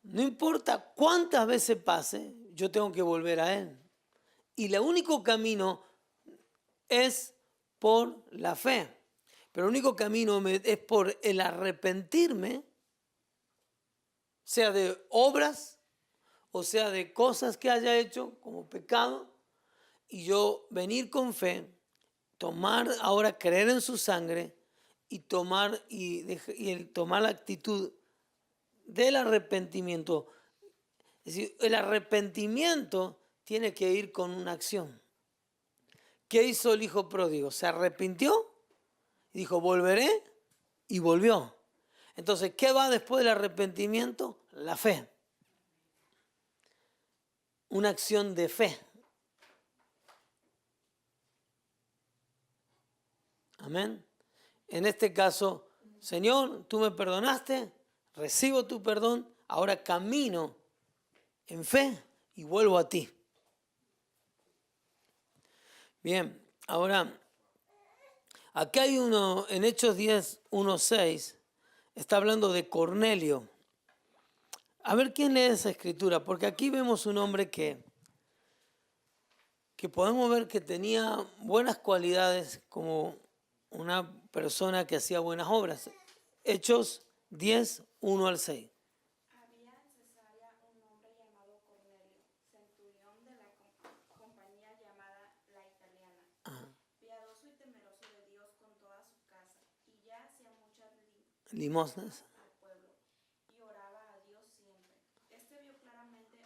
No importa cuántas veces pase, yo tengo que volver a Él. Y el único camino es por la fe. Pero el único camino es por el arrepentirme, sea de obras o sea de cosas que haya hecho como pecado, y yo venir con fe, tomar ahora, creer en su sangre y tomar la actitud del arrepentimiento. Es decir, el arrepentimiento tiene que ir con una acción. ¿Qué hizo el hijo pródigo? Se arrepintió y dijo, volveré, y volvió. Entonces, ¿qué va después del arrepentimiento? La fe. Una acción de fe. Amén. En este caso, Señor, tú me perdonaste, recibo tu perdón, ahora camino en fe y vuelvo a ti. Bien, ahora, aquí hay uno, en Hechos 10, 1, 6, está hablando de Cornelio. A ver quién lee esa escritura, porque aquí vemos un hombre que podemos ver que tenía buenas cualidades como una persona que hacía buenas obras. Hechos 10, 1 al 6. Había en Cesarea un hombre llamado Cornelio, centurión de la compañía llamada La Italiana, piadoso y temeroso de Dios con toda su casa, y ya hacía muchas Limosnas. al pueblo, y oraba a Dios siempre. Este vio claramente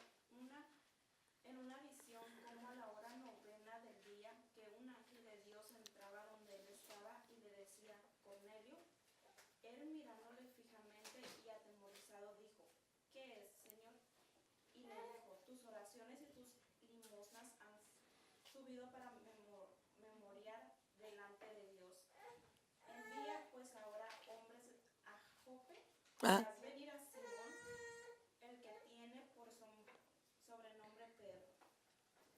en una visión como a la hora novena del día que un ángel de Dios entraba donde él estaba y le decía, Cornelio. Él mirándole fijamente y atemorizado dijo, ¿qué es, Señor? Y le dijo, tus oraciones y tus limosnas han subido para memoriar delante de Dios. Envía pues ahora hombres a Jope y haz venir a Simón, el que tiene por sobrenombre Pedro.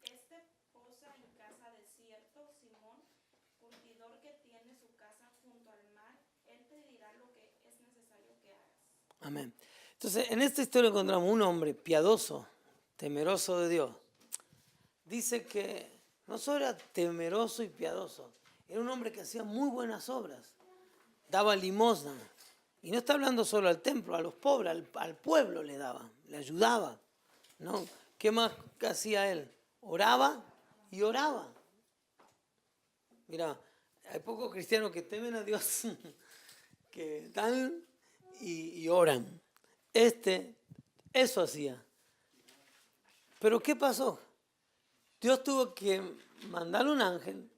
Este posa en casa de cierto Simón, curtidor que tiene su casa junto al mar. Él te dirá lo que es necesario que hagas. Amén. Entonces, en esta historia encontramos un hombre piadoso, temeroso de Dios. Dice que no solo era temeroso y piadoso, era un hombre que hacía muy buenas obras, daba limosna. Y no está hablando solo al templo, a los pobres, al pueblo le daba, le ayudaba, ¿no? ¿Qué más hacía él? Oraba y oraba. Mira, hay pocos cristianos que temen a Dios, que dan y oran. Eso hacía. Pero ¿qué pasó? Dios tuvo que mandarle un ángel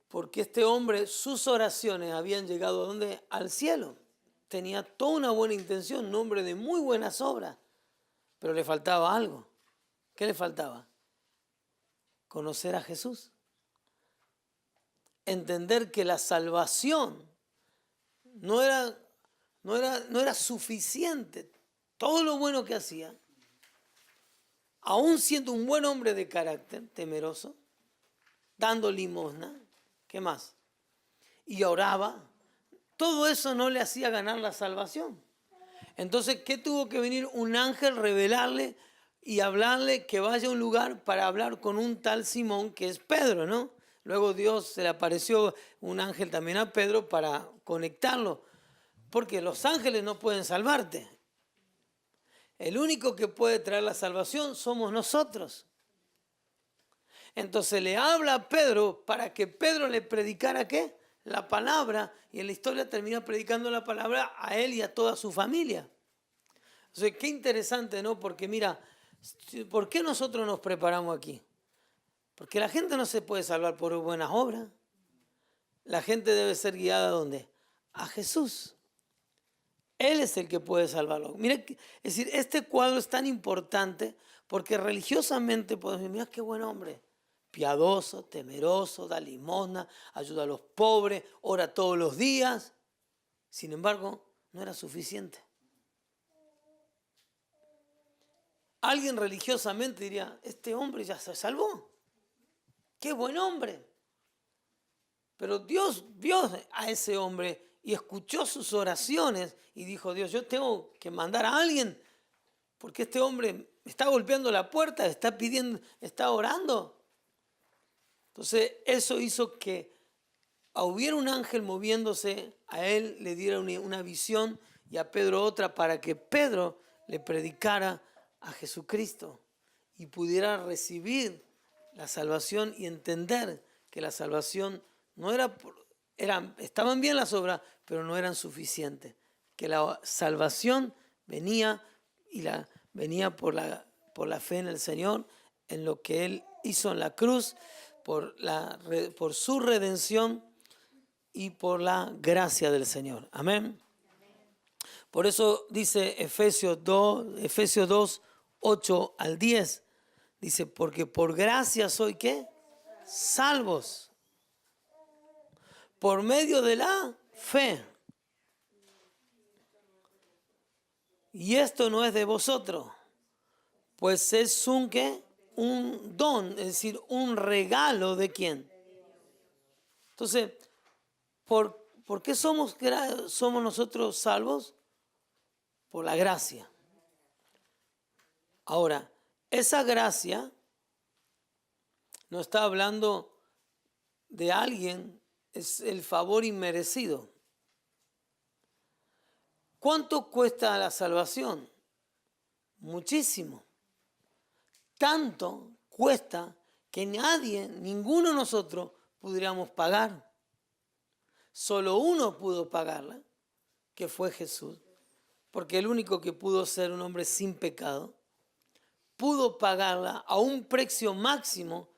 porque este hombre, sus oraciones habían llegado ¿a dónde? Al cielo. Tenía toda una buena intención, un hombre de muy buenas obras, pero le faltaba algo. ¿Qué le faltaba? Conocer a Jesús. Entender que la salvación no era suficiente. Todo lo bueno que hacía, aún siendo un buen hombre de carácter, temeroso, dando limosna, ¿qué más? Y oraba, todo eso no le hacía ganar la salvación. Entonces, ¿qué tuvo que venir un ángel revelarle y hablarle que vaya a un lugar para hablar con un tal Simón que es Pedro, ¿no? Luego Dios se le apareció un ángel también a Pedro para conectarlo, porque los ángeles no pueden salvarte. El único que puede traer la salvación somos nosotros. Entonces le habla a Pedro para que Pedro le predicara ¿qué? La palabra, y en la historia termina predicando la palabra a él y a toda su familia. Entonces, qué interesante, ¿no? Porque mira, ¿por qué nosotros nos preparamos aquí? Porque la gente no se puede salvar por buenas obras. La gente debe ser guiada ¿a dónde? A Jesús. Él es el que puede salvarlo. Mira, es decir, este cuadro es tan importante porque religiosamente podemos decir, mira qué buen hombre. Piadoso, temeroso, da limosna, ayuda a los pobres, ora todos los días. Sin embargo, no era suficiente. Alguien religiosamente diría, este hombre ya se salvó. ¡Qué buen hombre! Pero Dios vio a ese hombre y escuchó sus oraciones y dijo, Dios, yo tengo que mandar a alguien porque este hombre está golpeando la puerta, está pidiendo, está orando. Entonces eso hizo que hubiera un ángel moviéndose, a él le diera una visión y a Pedro otra para que Pedro le predicara a Jesucristo y pudiera recibir la salvación y entender que la salvación no estaban bien las obras, pero no eran suficientes. Que la salvación venía por la fe en el Señor, en lo que Él hizo en la cruz, por su redención y por la gracia del Señor. Amén. Por eso dice Efesios 2, 8 al 10, dice, porque por gracia soy ¿qué? Salvos. Por medio de la fe. Y esto no es de vosotros, pues es un ¿qué? Un don, es decir, un regalo de quién. Entonces, ¿por qué somos nosotros salvos? Por la gracia. Ahora, esa gracia no está hablando de alguien, es el favor inmerecido. ¿Cuánto cuesta la salvación? Muchísimo. Tanto cuesta que ninguno de nosotros pudiéramos pagar. Solo uno pudo pagarla, que fue Jesús, porque el único que pudo ser un hombre sin pecado, pudo pagarla a un precio máximo,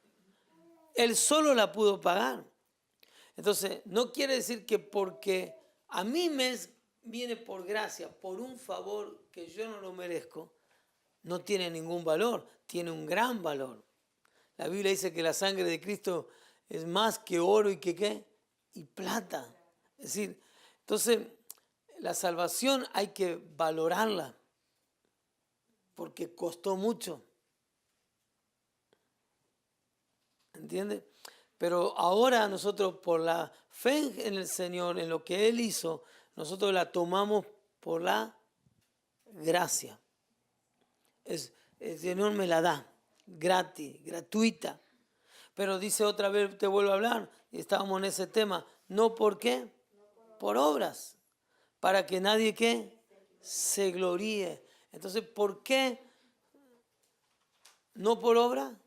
él solo la pudo pagar. Entonces, no quiere decir que porque a mí me viene por gracia, por un favor que yo no lo merezco, no tiene ningún valor, tiene un gran valor. La Biblia dice que la sangre de Cristo es más que oro y que ¿qué? Y plata. Es decir, entonces la salvación hay que valorarla porque costó mucho. ¿Entiendes? Pero ahora nosotros por la fe en el Señor, en lo que Él hizo, nosotros la tomamos por la gracia. El Señor me la da. gratis, gratuita. Pero dice otra vez, te vuelvo a hablar, y estábamos en ese tema, no por qué, por obras, para que nadie ¿qué? Se gloríe. Entonces, ¿por qué no por obra?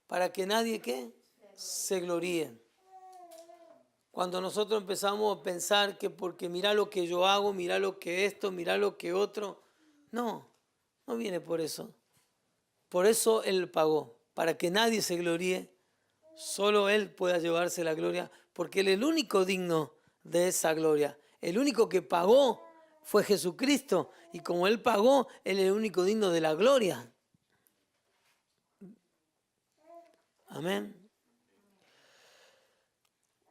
Para que nadie ¿qué? Se gloríe. Cuando nosotros empezamos a pensar que porque mira lo que yo hago, mira lo que esto, mira lo que otro, no viene por eso. Por eso Él pagó, para que nadie se gloríe, solo Él pueda llevarse la gloria, porque Él es el único digno de esa gloria. El único que pagó fue Jesucristo, y como Él pagó, Él es el único digno de la gloria. Amén.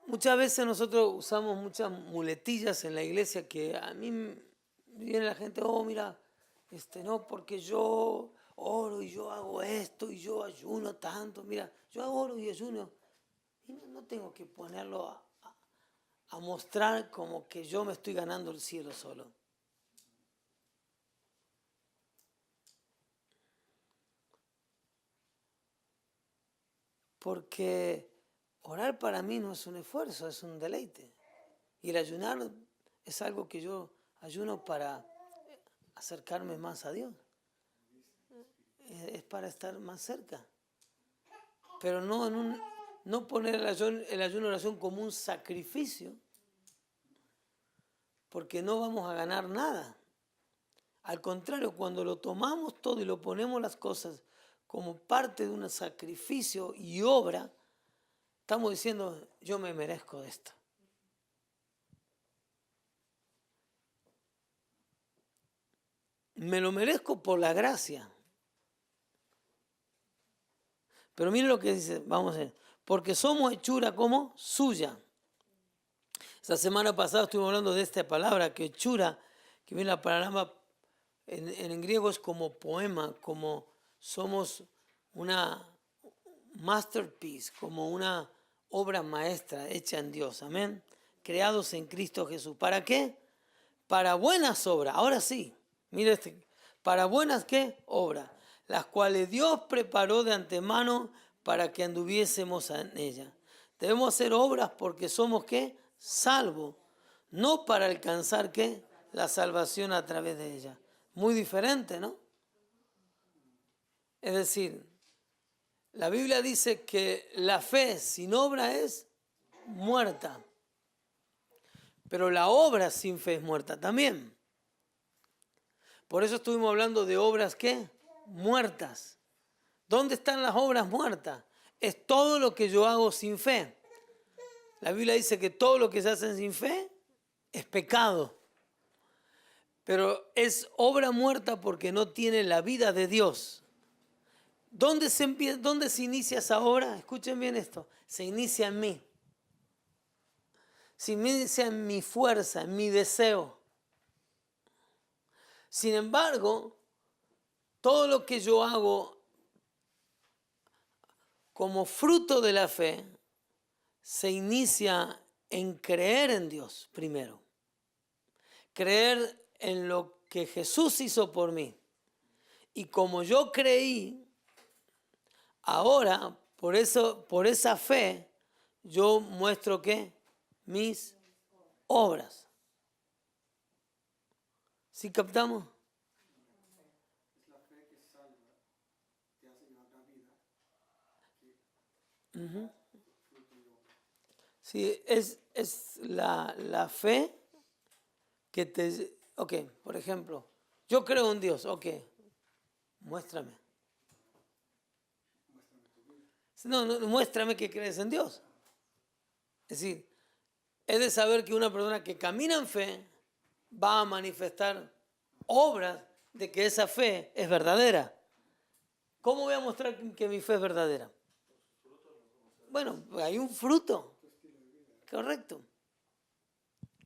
Muchas veces nosotros usamos muchas muletillas en la iglesia que a mí viene la gente, oh mira, no, porque yo oro y yo hago esto y yo ayuno tanto, mira, yo oro y ayuno y no tengo que ponerlo a mostrar como que yo me estoy ganando el cielo solo. Porque orar para mí no es un esfuerzo, es un deleite. Y el ayunar es algo que yo ayuno para acercarme más a Dios. Es para estar más cerca. Pero no poner el ayuno oración como un sacrificio, porque no vamos a ganar nada. Al contrario, cuando lo tomamos todo y lo ponemos las cosas como parte de un sacrificio y obra, estamos diciendo, yo me merezco de esto. Me lo merezco por la gracia. Pero miren lo que dice, vamos a ver, porque somos hechura como suya. Esta semana pasada estuvimos hablando de esta palabra, que hechura, que viene la palabra en griego es como poema, como somos una masterpiece, como una obra maestra hecha en Dios, amén. Creados en Cristo Jesús. ¿Para qué? Para buenas obras. Ahora sí, mire para buenas ¿qué? Obras, las cuales Dios preparó de antemano para que anduviésemos en ellas. Debemos hacer obras porque somos ¿qué? Salvos, no para alcanzar ¿qué? La salvación a través de ella. Muy diferente, ¿no? Es decir, la Biblia dice que la fe sin obra es muerta, pero la obra sin fe es muerta también. Por eso estuvimos hablando de obras ¿qué? Muertas. ¿Dónde están las obras muertas? Es todo lo que yo hago sin fe. La Biblia dice que todo lo que se hace sin fe es pecado. Pero es obra muerta porque no tiene la vida de Dios. ¿Dónde se inicia esa obra? Escuchen bien esto. Se inicia en mí. Se inicia en mi fuerza, en mi deseo. Sin embargo, todo lo que yo hago como fruto de la fe se inicia en creer en Dios primero. Creer en lo que Jesús hizo por mí. Y como yo creí, ahora por esa fe yo muestro ¿qué? Mis obras. ¿Sí captamos? Es la fe que salva, te hace llevar la vida. Uh-huh. Sí, es la fe que te... Ok, por ejemplo, yo creo en Dios, ok, muéstrame. No, muéstrame que crees en Dios. Es decir, es de saber que una persona que camina en fe va a manifestar obras de que esa fe es verdadera. ¿Cómo voy a mostrar que mi fe es verdadera? Bueno, hay un fruto. Correcto.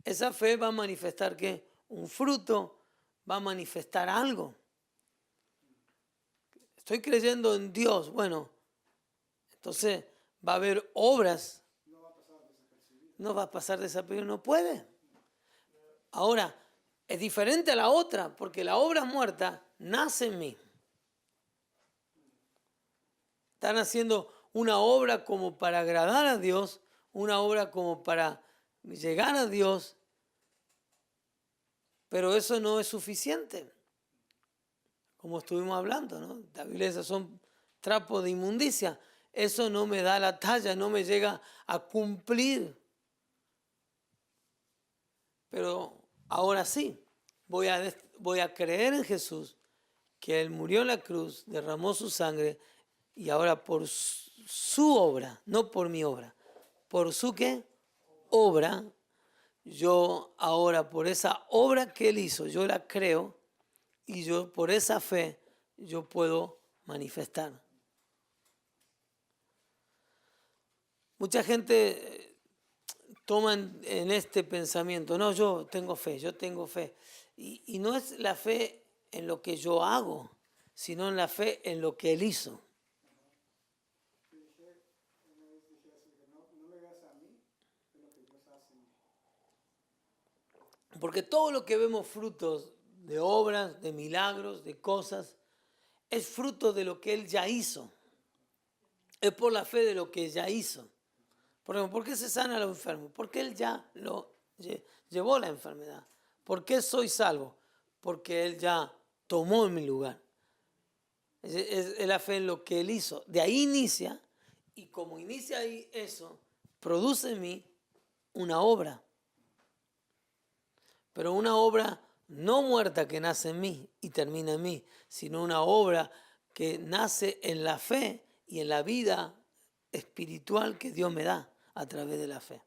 Esa fe va a manifestar ¿qué? Un fruto, va a manifestar algo. Estoy creyendo en Dios. Bueno, entonces va a haber obras. No va a pasar desapercibido, no puede. Ahora, es diferente a la otra, porque la obra muerta nace en mí. Están haciendo una obra como para agradar a Dios, una obra como para llegar a Dios, pero eso no es suficiente. Como estuvimos hablando, ¿no? La Biblia dice, son trapos de inmundicia. Eso no me da la talla, no me llega a cumplir. Pero ahora sí, voy a creer en Jesús, que Él murió en la cruz, derramó su sangre, y ahora por su obra, no por mi obra, por su ¿qué? Obra, yo ahora por esa obra que Él hizo, yo la creo, y yo por esa fe, yo puedo manifestar. Mucha gente toma en este pensamiento, no, yo tengo fe. Y no es la fe en lo que yo hago, sino en la fe en lo que Él hizo. Una vez dije eso, no me veas a mí, es lo que Dios hace en mí. Porque todo lo que vemos frutos de obras, de milagros, de cosas, es fruto de lo que Él ya hizo. Es por la fe de lo que ya hizo. Por ejemplo, ¿por qué se sana a los enfermos? Porque Él ya lo llevó la enfermedad. ¿Por qué soy salvo? Porque Él ya tomó en mi lugar. Es la fe en lo que Él hizo. De ahí inicia, y como inicia ahí eso, produce en mí una obra. Pero una obra no muerta que nace en mí y termina en mí, sino una obra que nace en la fe y en la vida espiritual que Dios me da a través de la fe.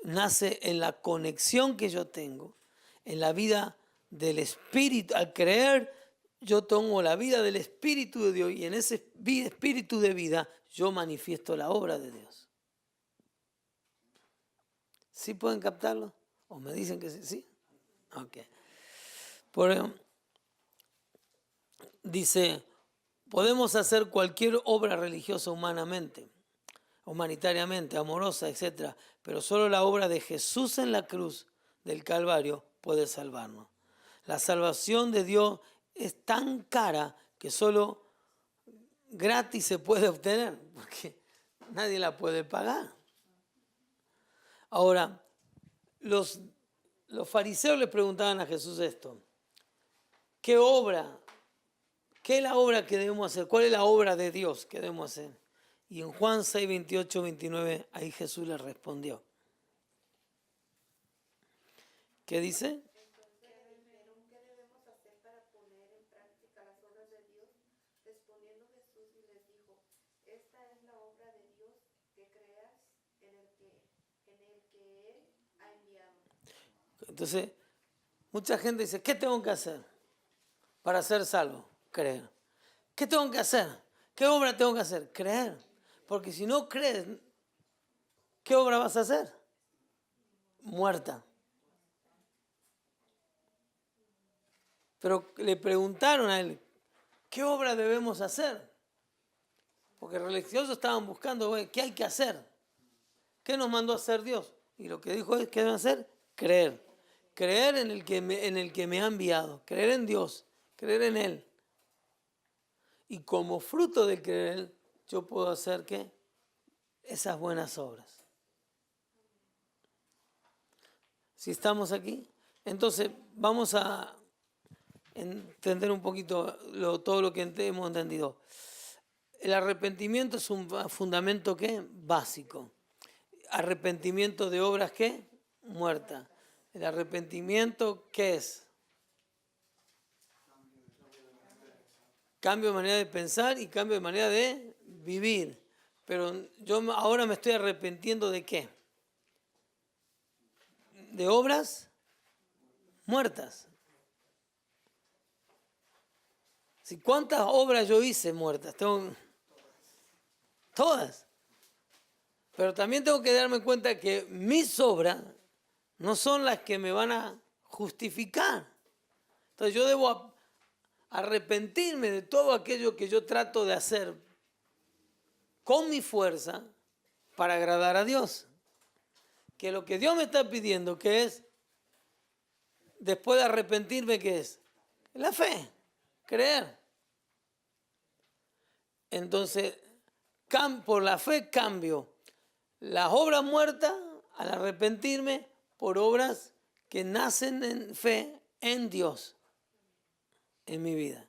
Nace en la conexión que yo tengo, en la vida del Espíritu. Al creer, yo tomo la vida del Espíritu de Dios y en ese espíritu de vida yo manifiesto la obra de Dios. ¿Sí pueden captarlo? ¿O me dicen que sí? ¿Sí? Ok. Dice, podemos hacer cualquier obra religiosa humanitariamente, amorosa, etc. Pero solo la obra de Jesús en la cruz del Calvario puede salvarnos. La salvación de Dios es tan cara que solo gratis se puede obtener, porque nadie la puede pagar. Ahora, los fariseos le preguntaban a Jesús esto: ¿qué obra? ¿Qué es la obra que debemos hacer? ¿Cuál es la obra de Dios que debemos hacer? Y en Juan 6, 28, 29, ahí Jesús le respondió. ¿Qué dice? ¿Qué debemos hacer para poner en práctica las obras de Dios? Respondiendo Jesús y les dijo, esta es la obra de Dios, que creas en el que Él ha enviado. Entonces, mucha gente dice, ¿qué tengo que hacer para ser salvo? Creer. ¿Qué tengo que hacer? ¿Qué obra tengo que hacer? Creer. Porque si no crees, ¿qué obra vas a hacer? Muerta. Pero le preguntaron a él, ¿qué obra debemos hacer? Porque religiosos estaban buscando, ¿qué hay que hacer? ¿Qué nos mandó a hacer Dios? Y lo que dijo es, ¿qué deben hacer? Creer. Creer en el que me ha enviado. Creer en Dios. Creer en Él. Y como fruto de creer, yo puedo hacer, ¿qué? Esas buenas obras. Si estamos aquí, entonces vamos a entender un poquito todo lo que hemos entendido. El arrepentimiento es un fundamento, ¿qué? Básico. Arrepentimiento de obras, ¿qué? Muertas. El arrepentimiento, ¿qué es? Cambio de manera de pensar y cambio de manera de vivir. Pero yo ahora me estoy arrepintiendo ¿de qué? De obras muertas. ¿Cuántas obras yo hice muertas? Todas. Pero también tengo que darme cuenta que mis obras no son las que me van a justificar. Entonces yo debo arrepentirme de todo aquello que yo trato de hacer con mi fuerza para agradar a Dios. Que lo que Dios me está pidiendo, que es, después de arrepentirme, ¿qué es? La fe, creer. Entonces, por la fe cambio las obras muertas al arrepentirme por obras que nacen en fe en Dios en mi vida.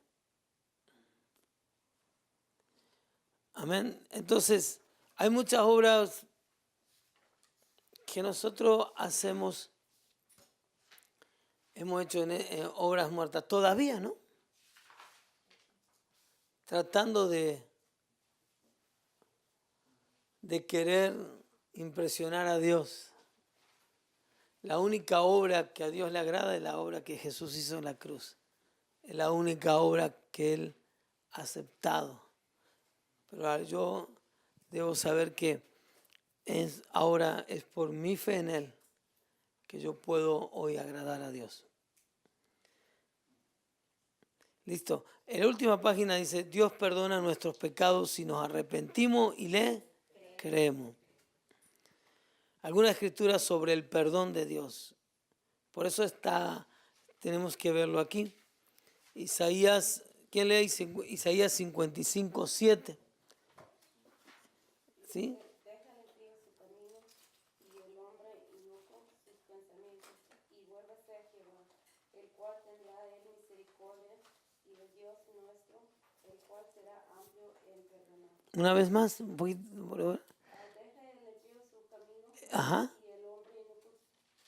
Amén. Entonces, hay muchas obras que nosotros hemos hecho en obras muertas todavía, ¿no? Tratando de querer impresionar a Dios. La única obra que a Dios le agrada es la obra que Jesús hizo en la cruz. Es la única obra que Él ha aceptado. Pero yo debo saber que ahora es por mi fe en Él que yo puedo hoy agradar a Dios. Listo. En la última página dice, Dios perdona nuestros pecados si nos arrepentimos y le creemos. Alguna escritura sobre el perdón de Dios. Por eso tenemos que verlo aquí. Isaías, ¿quién lee? Isaías 55, 7. ¿Sí? Deja el río su camino y el hombre inocuo sus pensamientos y vuélvase a Jehová, el cual tendrá él misericordia y de Dios nuestro, el cual será amplio en perdonar. Una vez más, Deja en el río su camino ajá, y el hombre inocuo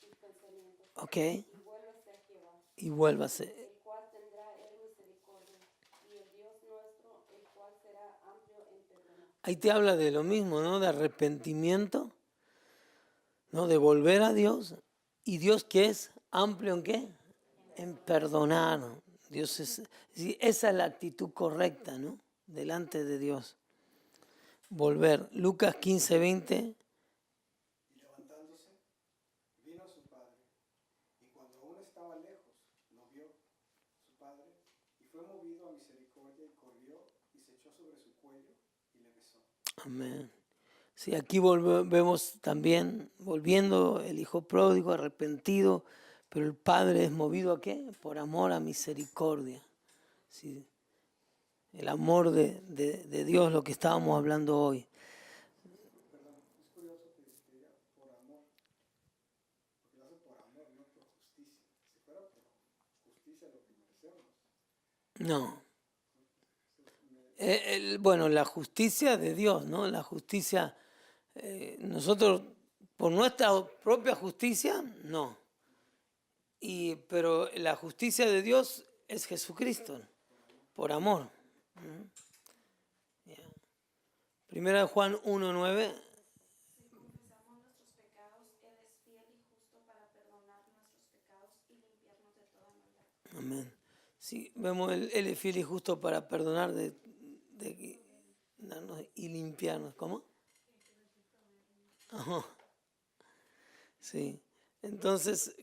sus pensamientos ok, y vuélvase a Jehová, y vuélvase. el cual tendrá él misericordia y el Dios nuestro, el cual será amplio en perdonar. Ahí te habla de lo mismo, ¿no? De arrepentimiento, ¿no? De volver a Dios. ¿Y Dios qué es? ¿Amplio en qué? En perdonar. Dios esa es la actitud correcta, ¿no? Delante de Dios. Volver. Lucas 15, 20. Y levantándose, vino a su padre, y cuando aún estaba lejos, lo vio su padre, y fue movido a misericordia, y corrió, y se echó sobre su cuello, y le besó. Amén. Sí, aquí vemos también, volviendo el hijo pródigo, arrepentido, pero el padre es movido ¿a qué? Por amor a misericordia. Sí. El amor de Dios, lo que estábamos hablando hoy. Perdón, es curioso que diga por amor, porque lo hace por amor, no por justicia. Si fuera por justicia lo que merecemos. No. Bueno, la justicia de Dios, ¿no? La justicia, nosotros, por nuestra propia justicia, no. Pero la justicia de Dios es Jesucristo, por amor. Primera de Juan 1:9. Si confesamos nuestros pecados, Él es fiel y justo para perdonar nuestros pecados y limpiarnos de toda maldad. Amén. Sí, vemos Él es fiel y justo para perdonar darnos y limpiarnos. ¿Cómo? Ajá. Sí. Entonces,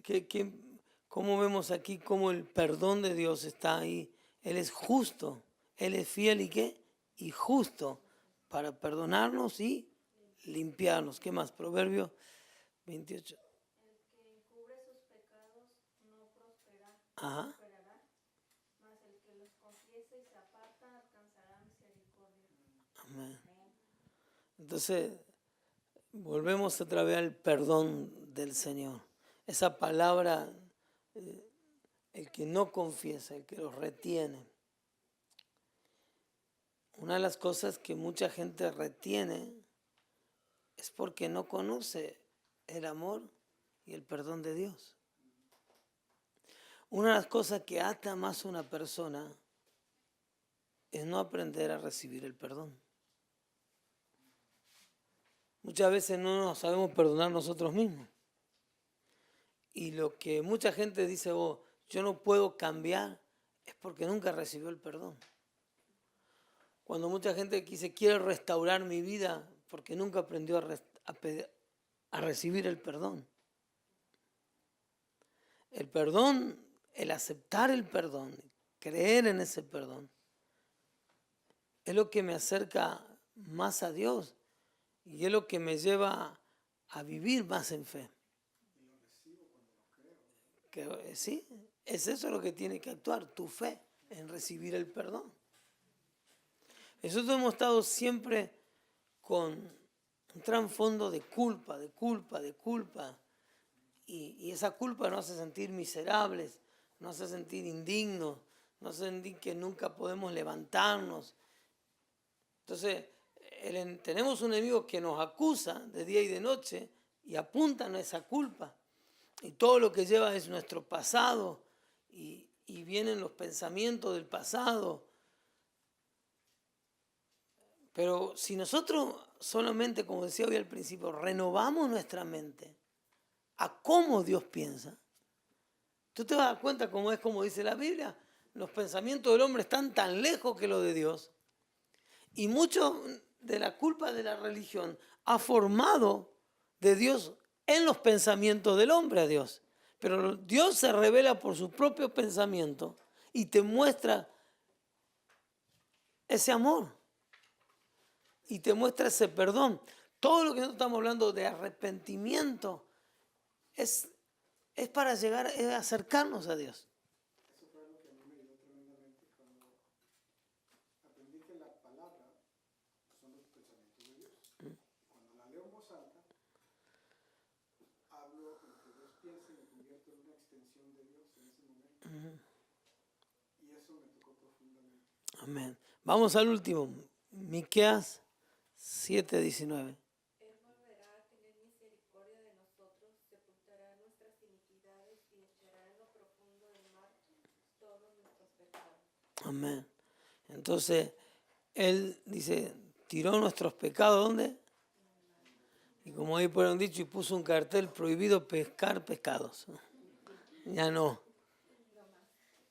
¿cómo vemos aquí cómo el perdón de Dios está ahí? Él es justo, Él es fiel y ¿qué? Y justo para perdonarnos y limpiarnos. ¿Qué más? Proverbio 28. El que encubre sus pecados no prosperará, Ajá. mas el que los confiesa y se aparta alcanzará misericordia. Amén. Entonces, volvemos otra vez al perdón del Señor. Esa palabra, el que no confiesa, el que los retiene. Una de las cosas que mucha gente retiene es porque no conoce el amor y el perdón de Dios. Una de las cosas que ata más a una persona es no aprender a recibir el perdón. Muchas veces no nos sabemos perdonar nosotros mismos. Y lo que mucha gente dice, yo no puedo cambiar, es porque nunca recibió el perdón. Cuando mucha gente quiere restaurar mi vida, porque nunca aprendió a recibir el perdón. El perdón, el aceptar el perdón, creer en ese perdón, es lo que me acerca más a Dios y es lo que me lleva a vivir más en fe. Sí, es eso lo que tiene que actuar, tu fe en recibir el perdón. Nosotros hemos estado siempre con un trasfondo de culpa, de culpa, de culpa. Y esa culpa nos hace sentir miserables, nos hace sentir indignos, nos hace sentir que nunca podemos levantarnos. Entonces, tenemos un enemigo que nos acusa de día y de noche y apunta a esa culpa. Y todo lo que lleva es nuestro pasado y vienen los pensamientos del pasado. Pero si nosotros solamente, como decía hoy al principio, renovamos nuestra mente a cómo Dios piensa, tú te vas a dar cuenta, como es como dice la Biblia, los pensamientos del hombre están tan lejos que los de Dios. Y mucho de la culpa de la religión ha formado de Dios en los pensamientos del hombre a Dios. Pero Dios se revela por su propio pensamiento y te muestra ese amor. Y te muestra ese perdón. Todo lo que nosotros estamos hablando de arrepentimiento es para llegar a acercarnos a Dios. Eso fue lo que a mí me ayudó tremendamente cuando aprendí que la palabra son los pensamientos de Dios. Cuando la leo en voz alta, hablo lo que Dios piensa y me convierto en una extensión de Dios en ese momento. Y eso me tocó profundamente. Amén. Vamos al último. Miqueas 7:19. Él volverá a tener misericordia de nosotros, sepultará nuestras iniquidades y echará en lo profundo del mar todos nuestros pecados. Amén. Entonces, Él dice, tiró nuestros pecados, ¿dónde? Y como ahí por un dicho, y puso un cartel, prohibido pescar pescados. Ya no.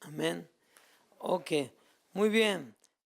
Amén. Ok, muy bien.